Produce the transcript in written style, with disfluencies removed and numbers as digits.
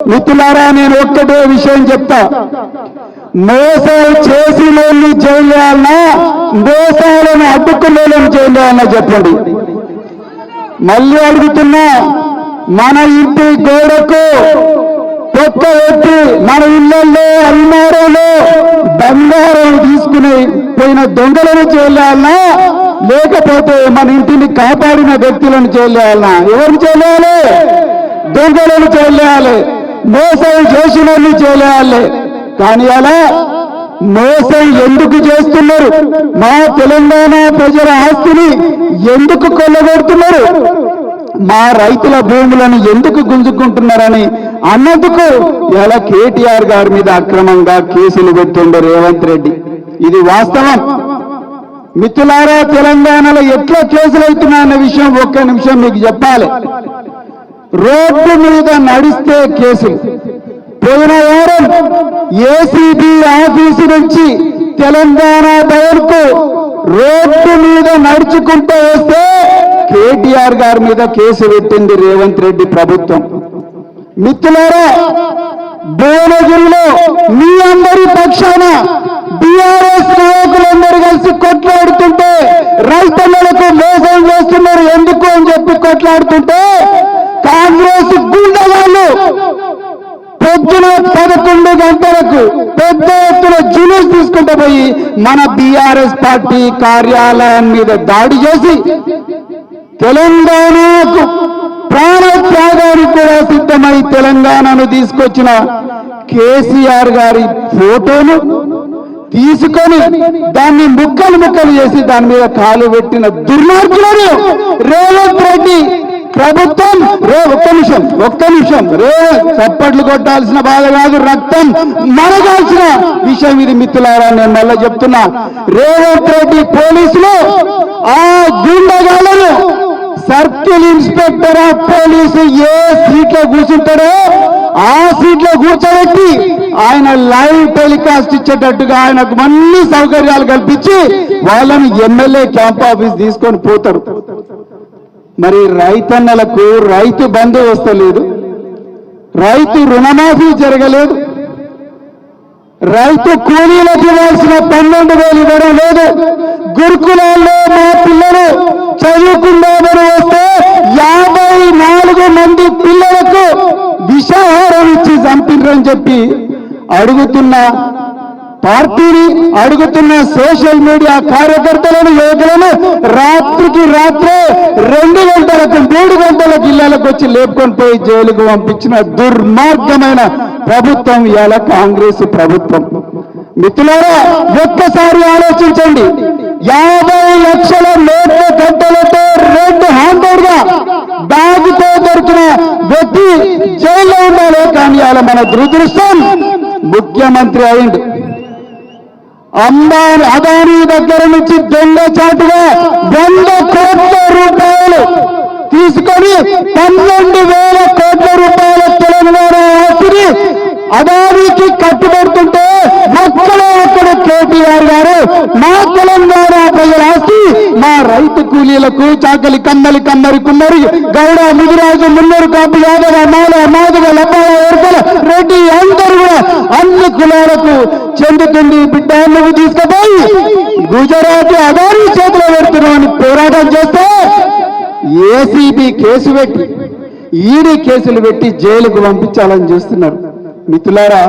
మిత్రులారా, నేను ఒక్కటే విషయం చెప్తా. మోసాలు చేసిన వాళ్ళని చేయాలన్నా, మోసాలను అడ్డుకున్న వాళ్ళని చేయాలన్నా చెప్పండి. మళ్ళీ అడుగుతున్నా, మన ఇంటి గోడకు పొక్క పెట్టి మన ఇళ్లలో అల్మారాలో బంగారం తీసుకుని పోయిన దొంగలను చేయాలన్నా, లేకపోతే మన ఇంటిని కాపాడిన వ్యక్తులను చేయాలన్నా? ఎవరిని చేయాలి? దొంగలను చేయాలి, మోసం చేసిన వాళ్ళని చేయాలి. కానీ అలా మోసం ఎందుకు చేస్తున్నారు? మా తెలంగాణ ప్రజల ఆస్తిని ఎందుకు కొల్లగొడుతున్నారు? మా రైతుల భూములను ఎందుకు గుంజుకుంటున్నారని అన్నందుకు ఇలా కేటీఆర్ గారి మీద అక్రమంగా కేసులు పెడుతుండే రేవంత్ రెడ్డి. ఇది వాస్తవం. మిత్రులారా, తెలంగాణలో ఎట్లా కేసులు అవుతున్నాయన్న విషయం ఒక్క నిమిషం మీకు చెప్పాలి. రోడ్డు మీద నడిస్తే కేసులు. పోయిన వారం ఏసీబీ ఆఫీసు నుంచి తెలంగాణ భవన్కు రోడ్డు మీద నడుచుకుంటూ వస్తే కేటీఆర్ గారి మీద కేసు పెట్టింది రేవంత్ రెడ్డి ప్రభుత్వం. మిత్రులారా, భువనగిరిలో మీ అందరి పక్షాన బీఆర్ఎస్ నాయకులందరూ కలిసి కొట్లాడుతుంటే, రైతులకు మోసం చేస్తున్నారు ఎందుకు అని చెప్పి కొట్లాడుతుంటే, కాంగ్రెస్ గుండెగాళ్ళు పొద్దున 11 గంటలకు పెద్ద ఎత్తున జులూస్ తీసుకుంటూ పోయి మన బీఆర్ఎస్ పార్టీ కార్యాలయం మీద దాడి చేసి తెలంగాణకు ప్రాణత్యాగానికి కూడా సిద్ధమై తెలంగాణను తీసుకొచ్చిన కేసీఆర్ గారి ఫోటోను తీసుకొని దాన్ని ముక్కలు ముక్కలు చేసి దాని మీద కాలు పెట్టిన దుర్మార్గులను రేవంత్ రెడ్డి ప్రభుత్వం ఒక్క నిమిషం చప్పట్లు కొట్టాల్సిన బాధ కాదు, రక్తం మరగాల్సిన విషయం ఇది. మిత్రులారా, నేను మళ్ళీ చెప్తున్నా, రేవంత్ రెడ్డి పోలీసులు ఆ గుండెగాళ్లను సర్కిల్ ఇన్స్పెక్టర్ ఆఫ్ పోలీసు ఏ సీట్లో కూర్చుంటారో ఆ సీట్లో కూర్చోబెట్టి ఆయన లైవ్ టెలికాస్ట్ ఇచ్చేటట్టుగా ఆయనకు అన్ని సౌకర్యాలు కల్పించి వాళ్ళని ఎమ్మెల్యే క్యాంప్ ఆఫీస్ తీసుకొని పోతారు. మరి రైతన్నలకు రైతు బంధు వస్తలేదు, రైతు రుణమాఫీ జరగలేదు, రైతు కూలీలకు ఇవ్వాల్సిన 12,000 ఇవ్వడం లేదు. గురుకులాల్లో మా పిల్లలు చదువుకుందామని వస్తే 54 మంది పిల్లలకు విషాహారం ఇచ్చి చంపినని చెప్పి అడుగుతున్న పార్టీని, అడుగుతున్న సోషల్ మీడియా కార్యకర్తలను, యువకులను రాత్రికి రాత్రే 2 గంటలకు 3 గంటలకు ఇళ్లకు వచ్చి లేపుకొని పోయి జైలుకు పంపించిన దుర్మార్గమైన ప్రభుత్వం ఇవాళ కాంగ్రెస్ ప్రభుత్వం. మిత్రులారా, ఒక్కసారి ఆలోచించండి. 50 లక్షల నోట్ల గంటలతో రెడ్ హ్యాండెడ్ గా బ్యాగుతో దొరికిన వ్యక్తి జైల్లో ఉండాలి. కానీ ఇవాళ మన దురదృష్టం, ముఖ్యమంత్రి అయింది. అదానీ దగ్గర నుంచి దొంగచాటుగా 100 కోట్ల రూపాయలు తీసుకొని 12,000 కోట్ల రూపాయల తెలంగాణ ఆస్తిని అదానీకి కట్టుబడుతుంటే ఒక్కడ కేటీఆర్ గారు మా తెలంగాణ ప్రజల ఆస్తి మా రైతు కూలీలకు, చాకలి కమ్మరి కుమ్మరి, గౌడ, ముదిరాజు, మున్నూరు, కాపు, యాదవ, మాల, మాదిగ, లబ్బాల, ఎరుకల, రెడ్డి అందరూ కూడా అన్ని కులాలకు చెందుతుంది. బిడ్డ నువ్వు తీసుకుపోయి గుజరాత్ అదానీ చేతిలో పెడుతున్నామని పోరాటం చేస్తే ఏసీబీ కేసు పెట్టి, ఈడీ కేసులు పెట్టి జైలుకు పంపించాలని చూస్తున్నారు. మిత్రులారా,